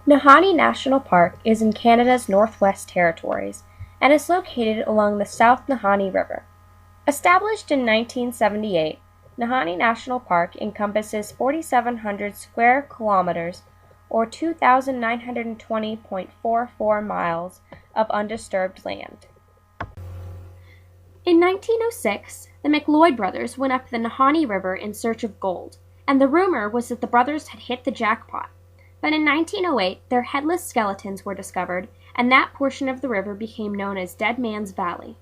Nahanni National Park is in Canada's Northwest Territories and is located along the South Nahanni River. Established in 1978, Nahanni National Park encompasses 4,700 square kilometers or 2,920.44 miles of undisturbed land. In 1906, the McLeod brothers went up the Nahanni River in search of gold, and the rumor was that the brothers had hit the jackpot. But in 1908, their headless skeletons were discovered, and that portion of the river became known as Dead Man's Valley.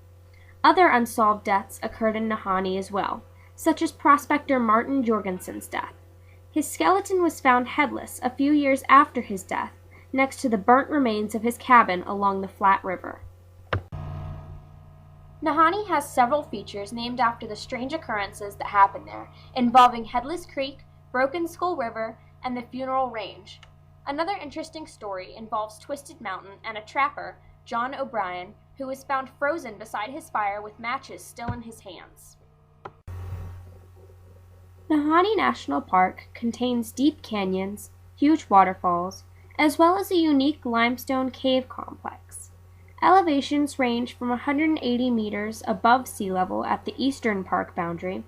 Other unsolved deaths occurred in Nahanni as well, such as prospector Martin Jorgensen's death. His skeleton was found headless a few years after his death, next to the burnt remains of his cabin along the Flat River. Nahanni has several features named after the strange occurrences that happened there, involving Headless Creek, Broken Skull River, and the Funeral Range. Another interesting story involves Twisted Mountain and a trapper, John O'Brien, who was found frozen beside his fire with matches still in his hands. Nahanni National Park contains deep canyons, huge waterfalls, as well as a unique limestone cave complex. Elevations range from 180 meters above sea level at the eastern park boundary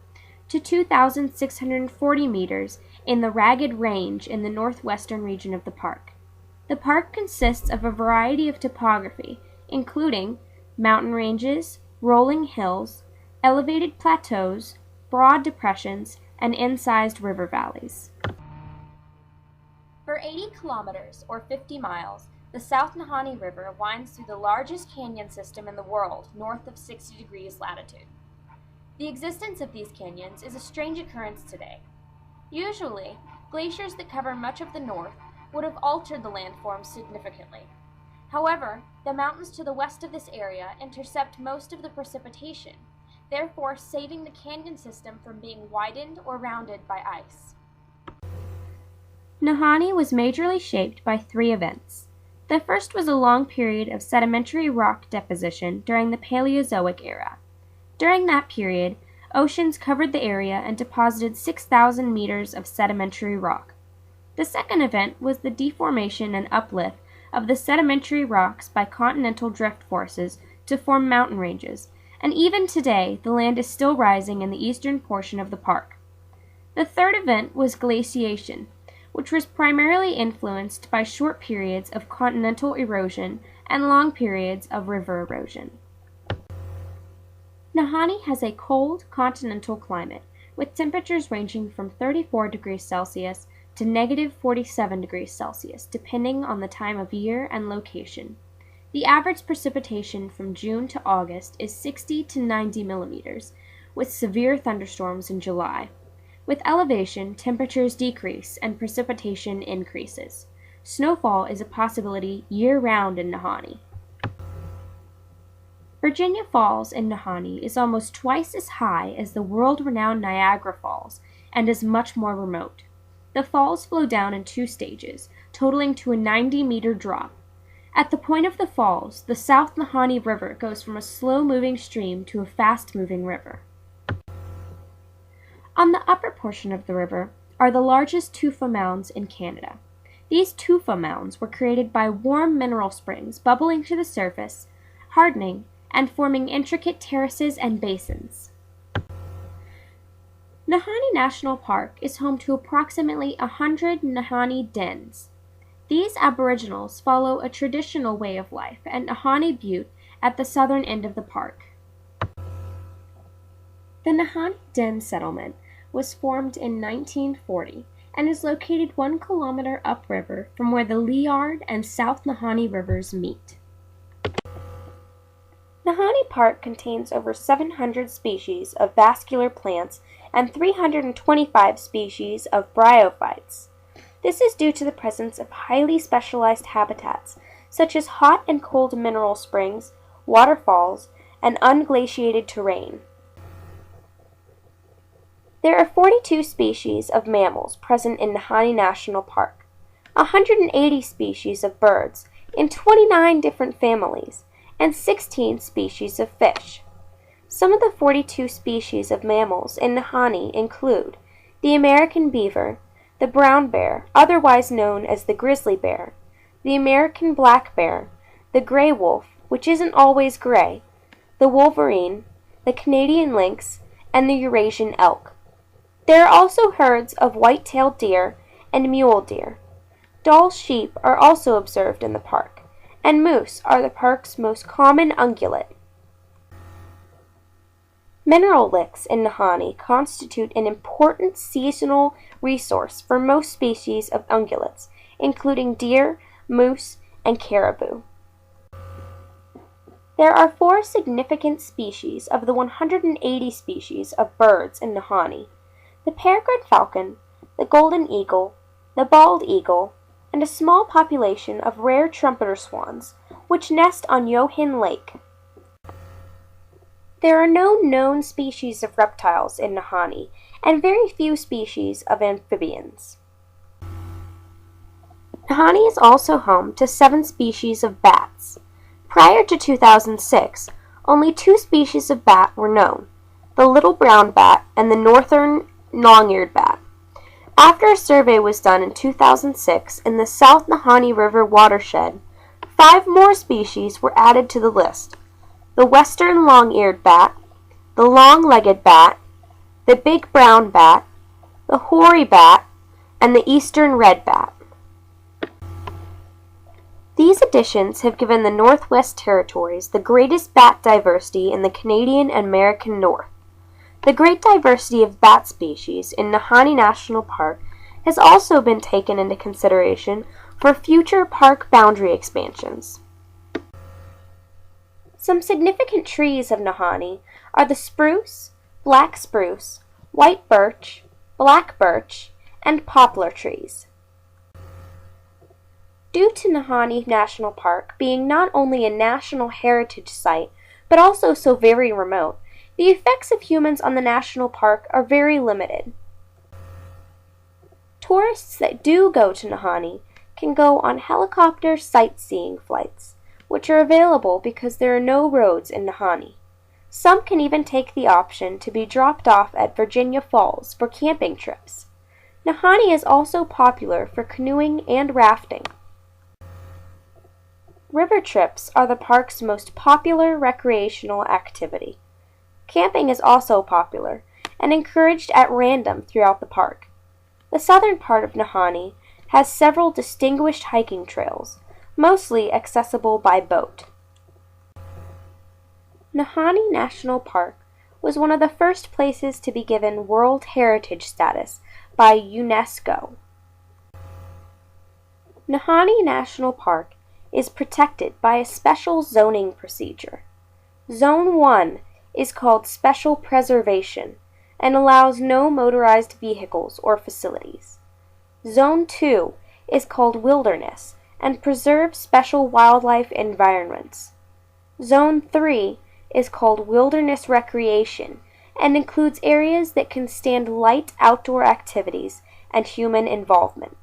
to 2,640 meters in the Ragged Range in the northwestern region of the park. The park consists of a variety of topography, including mountain ranges, rolling hills, elevated plateaus, broad depressions, and incised river valleys. For 80 kilometers, or 50 miles, the South Nahanni River winds through the largest canyon system in the world, north of 60 degrees latitude. The existence of these canyons is a strange occurrence today. Usually, glaciers that cover much of the north would have altered the landform significantly. However, the mountains to the west of this area intercept most of the precipitation, therefore saving the canyon system from being widened or rounded by ice. Nahanni was majorly shaped by three events. The first was a long period of sedimentary rock deposition during the Paleozoic era. During that period, oceans covered the area and deposited 6,000 meters of sedimentary rock. The second event was the deformation and uplift of the sedimentary rocks by continental drift forces to form mountain ranges, and even today the land is still rising in the eastern portion of the park. The third event was glaciation, which was primarily influenced by short periods of continental erosion and long periods of river erosion. Nahanni has a cold, continental climate, with temperatures ranging from 34 degrees Celsius to negative 47 degrees Celsius, depending on the time of year and location. The average precipitation from June to August is 60 to 90 millimeters, with severe thunderstorms in July. With elevation, temperatures decrease and precipitation increases. Snowfall is a possibility year-round in Nahanni. Virginia Falls in Nahanni is almost twice as high as the world-renowned Niagara Falls and is much more remote. The falls flow down in two stages, totaling to a 90-meter drop. At the point of the falls, the South Nahanni River goes from a slow-moving stream to a fast-moving river. On the upper portion of the river are the largest tufa mounds in Canada. These tufa mounds were created by warm mineral springs bubbling to the surface, hardening, and forming intricate terraces and basins. Nahanni National Park is home to approximately 100 Nahanni dens. These aboriginals follow a traditional way of life at Nahanni Butte at the southern end of the park. The Nahanni Den settlement was formed in 1940 and is located 1 kilometer upriver from where the Liard and South Nahanni rivers meet. Nahanni Park contains over 700 species of vascular plants and 325 species of bryophytes. This is due to the presence of highly specialized habitats, such as hot and cold mineral springs, waterfalls, and unglaciated terrain. There are 42 species of mammals present in Nahanni National Park, 180 species of birds in 29 different families, and 16 species of fish. Some of the 42 species of mammals in Nahanni include the American beaver, the brown bear, otherwise known as the grizzly bear, the American black bear, the gray wolf, which isn't always gray, the wolverine, the Canadian lynx, and the Eurasian elk. There are also herds of white-tailed deer and mule deer. Dall sheep are also observed in the park, and moose are the park's most common ungulate. Mineral licks in Nahanni constitute an important seasonal resource for most species of ungulates, including deer, moose, and caribou. There are 4 significant species of the 180 species of birds in Nahanni: the peregrine falcon, the golden eagle, the bald eagle, and a small population of rare trumpeter swans, which nest on Johann Lake. There are no known species of reptiles in Nahanni, and very few species of amphibians. Nahanni is also home to 7 species of bats. Prior to 2006, only 2 species of bat were known: the little brown bat and the northern long-eared bat. After a survey was done in 2006 in the South Nahanni River watershed, 5 more species were added to the list: the western long-eared bat, the long-legged bat, the big brown bat, the hoary bat, and the eastern red bat. These additions have given the Northwest Territories the greatest bat diversity in the Canadian and American North. The great diversity of bat species in Nahanni National Park has also been taken into consideration for future park boundary expansions. Some significant trees of Nahanni are the spruce, black spruce, white birch, black birch, and poplar trees. Due to Nahanni National Park being not only a national heritage site, but also so very remote, the effects of humans on the national park are very limited. Tourists that do go to Nahanni can go on helicopter sightseeing flights, which are available because there are no roads in Nahanni. Some can even take the option to be dropped off at Virginia Falls for camping trips. Nahanni is also popular for canoeing and rafting. River trips are the park's most popular recreational activity. Camping is also popular and encouraged at random throughout the park. The southern part of Nahanni has several distinguished hiking trails, mostly accessible by boat. Nahanni National Park was one of the first places to be given World Heritage status by UNESCO. Nahanni National Park is protected by a special zoning procedure. Zone 1 is called Special Preservation and allows no motorized vehicles or facilities. Zone 2 is called Wilderness and preserves special wildlife environments. Zone 3 is called Wilderness Recreation and includes areas that can stand light outdoor activities and human involvement.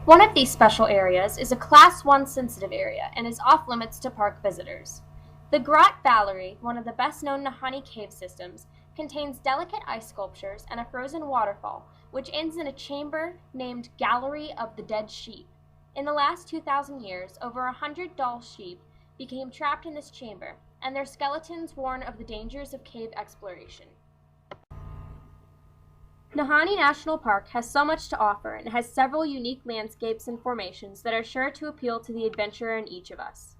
One of these special areas is a Class 1 sensitive area and is off-limits to park visitors. The Grotte Valerie, one of the best-known Nahanni cave systems, contains delicate ice sculptures and a frozen waterfall, which ends in a chamber named Gallery of the Dead Sheep. In the last 2,000 years, over 100 Dall sheep became trapped in this chamber, and their skeletons warn of the dangers of cave exploration. Nahanni National Park has so much to offer and has several unique landscapes and formations that are sure to appeal to the adventurer in each of us.